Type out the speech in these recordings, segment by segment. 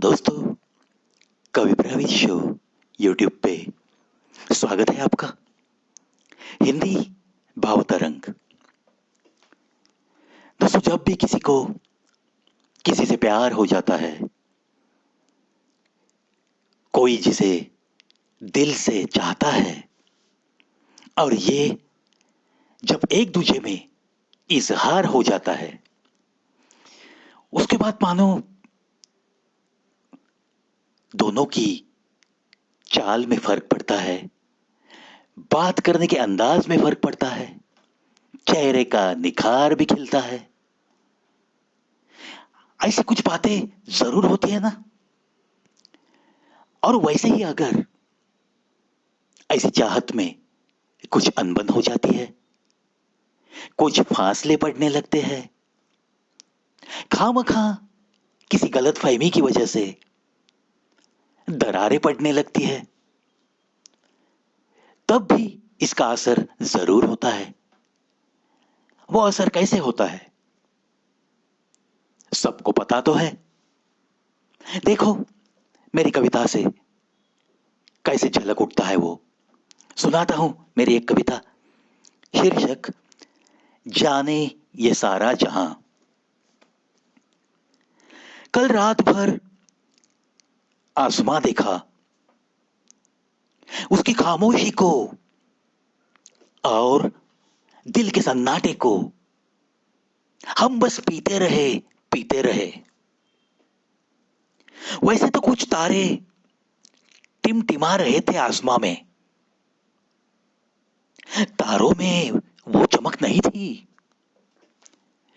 दोस्तों, कवि Praveen show YouTube पे स्वागत है आपका। हिंदी भावतरंग। दोस्तों, जब भी किसी को किसी से प्यार हो जाता है, कोई जिसे दिल से चाहता है, और ये जब एक दूसरे में इजहार हो जाता है, उसके बाद मानो दोनों की चाल में फर्क पड़ता है, बात करने के अंदाज में फर्क पड़ता है, चेहरे का निखार भी खिलता है। ऐसी कुछ बातें जरूर होती है ना। और वैसे ही अगर ऐसी चाहत में कुछ अनबन हो जाती है, कुछ फासले पड़ने लगते हैं, खामखा किसी गलतफहमी की वजह से दरारें पड़ने लगती है, तब भी इसका असर जरूर होता है। वो असर कैसे होता है सबको पता तो है। देखो, मेरी कविता से कैसे झलक उठता है वो सुनाता हूं। मेरी एक कविता, शीर्षक जाने ये सारा जहां। कल रात भर आसमां देखा, उसकी खामोशी को और दिल के सन्नाटे को। हम बस पीते रहे, पीते रहे। वैसे तो कुछ तारे टिमटिमा रहे थे आसमां में, तारों में वो चमक नहीं थी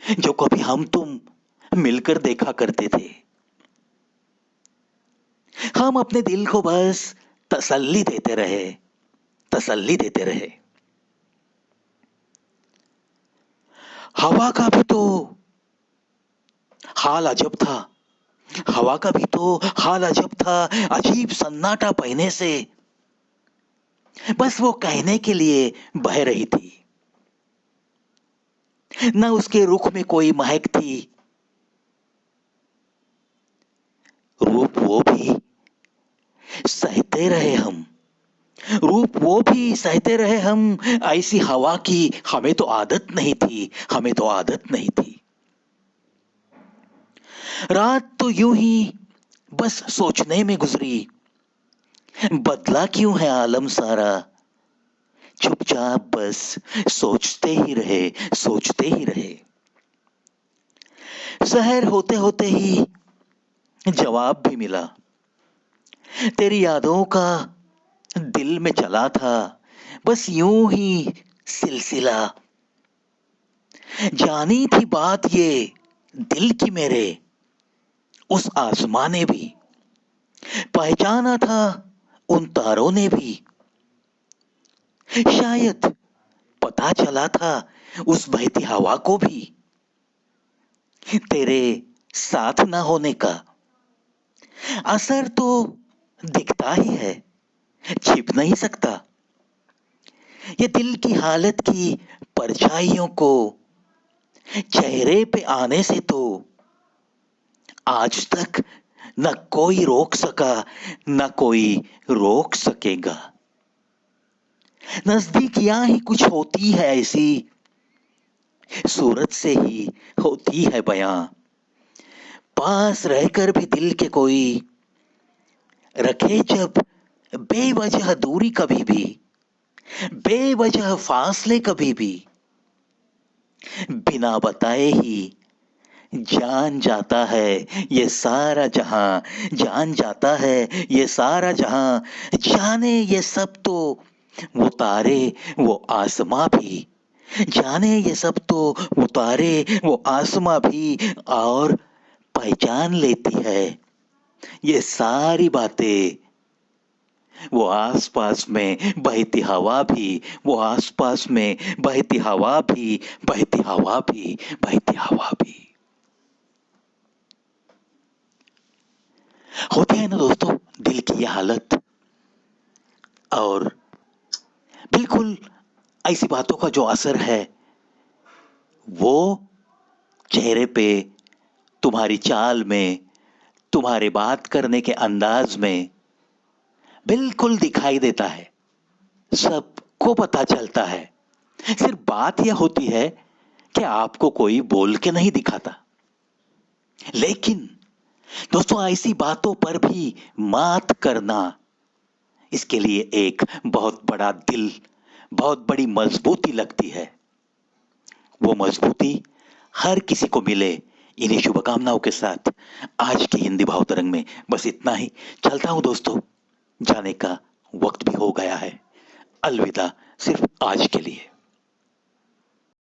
जो कभी हम तुम मिलकर देखा करते थे। हम अपने दिल को बस तसल्ली देते रहे, तसल्ली देते रहे। हवा का भी तो हाल अजब था, हवा का भी तो हाल अजब था। अजीब सन्नाटा पहने से बस वो कहने के लिए बह रही थी। न उसके रुख में कोई महक थी, रूप वो भी सहते रहे हम, रूप वो भी सहते रहे हम। ऐसी हवा की हमें तो आदत नहीं थी, हमें तो आदत नहीं थी। रात तो यूं ही बस सोचने में गुजरी, बदला क्यों है आलम सारा। चुपचाप बस सोचते ही रहे, सोचते ही रहे। शहर होते होते ही जवाब भी मिला, तेरी यादों का दिल में चला था बस यूं ही सिलसिला। जानी थी बात ये दिल की मेरे, उस आसमां ने भी पहचाना था, उन तारों ने भी शायद पता चला था, उस बहती हवा को भी तेरे साथ ना होने का असर तो दिखता ही है, छिप नहीं सकता। ये दिल की हालत की परछाइयों को चेहरे पे आने से तो आज तक न कोई रोक सका, न कोई रोक सकेगा। नजदीकियां ही कुछ होती है ऐसी, सूरत से ही होती है बयां। पास रहकर भी दिल के कोई रखे जब बेवजह दूरी कभी भी, बेवजह फासले कभी भी, बिना बताए ही जान जाता है ये सारा जहां, जान जाता है ये सारा जहां। जाने ये सब तो वो तारे, वो आसमां भी, जाने ये सब तो वो तारे, वो आसमां भी, और पहचान लेती है ये सारी बातें वो आसपास में बहती हवा भी, वो आसपास में बहती हवा भी, बहती हवा भी, बहती हवा भी। होती है ना दोस्तों दिल की ये हालत। और बिल्कुल ऐसी बातों का जो असर है वो चेहरे पे, तुम्हारी चाल में, तुम्हारे बात करने के अंदाज में बिल्कुल दिखाई देता है, सबको पता चलता है। सिर्फ बात यह होती है कि आपको कोई बोल के नहीं दिखाता। लेकिन दोस्तों, ऐसी बातों पर भी मात करना, इसके लिए एक बहुत बड़ा दिल, बहुत बड़ी मजबूती लगती है। वो मजबूती हर किसी को मिले, इन्हीं शुभकामनाओं के साथ आज की हिंदी भाव तरंग में बस इतना ही। चलता हूं दोस्तों, जाने का वक्त भी हो गया है। अलविदा, सिर्फ आज के लिए।